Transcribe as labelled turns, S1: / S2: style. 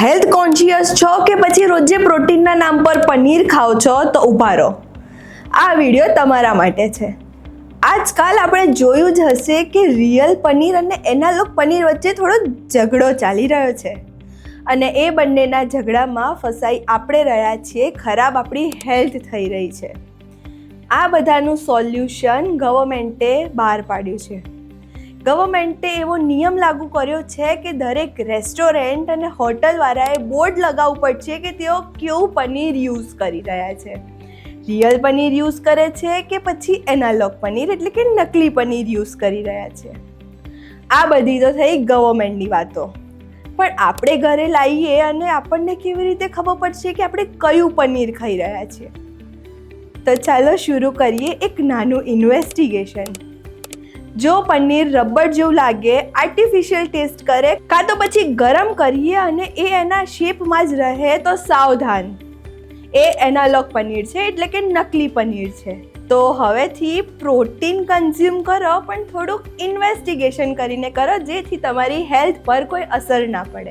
S1: Health conscious છો કે પછી રોજે પ્રોટીનના નામ પર પનીર ખાઓ છો તો ઊભા રહો, આ વિડીયો તમારા માટે છે. આજકાલ આપણે જોયું જ હશે કે રિયલ પનીર અને એનાલોગ પનીર વચ્ચે થોડો ઝઘડો ચાલી રહ્યો છે અને એ બંનેના ઝઘડામાં ફસાઈ આપણે રહ્યા છીએ, ખરાબ આપણી હેલ્થ થઈ રહી છે. આ બધાનું સોલ્યુશન ગવર્મેન્ટે બહાર પાડ્યું છે. ગવર્મેન્ટે એવો નિયમ લાગુ કર્યો છે કે દરેક રેસ્ટોરન્ટ અને હોટલવાળાએ બોર્ડ લગાવવું પડશે કે તેઓ કેવું પનીર યુઝ કરી રહ્યા છે, રિયલ પનીર યુઝ કરે છે કે પછી એનાલોગ પનીર એટલે કે નકલી પનીર યુઝ કરી રહ્યા છે. આ બધી તો થઈ ગવર્મેન્ટની વાતો, પણ આપણે ઘરે લાવીએ અને આપણને કેવી રીતે ખબર પડશે કે આપણે કયું પનીર ખાઈ રહ્યા છીએ? તો ચાલો શરૂ કરીએ એક નાનું ઇન્વેસ્ટિગેશન. જો પનીર રબર જેવું લાગે, આર્ટિફિશિયલ ટેસ્ટ કરે, કાં તો પછી ગરમ કરીએ અને એ એના શેપમાં જ રહે તો સાવધાન, એ એનાલોગ પનીર છે એટલે કે નકલી પનીર છે. તો હવેથી પ્રોટીન કન્ઝ્યુમ કરો, પણ થોડુંક ઇન્વેસ્ટિગેશન કરીને કરો જેથી તમારી હેલ્થ પર કોઈ અસર ના પડે.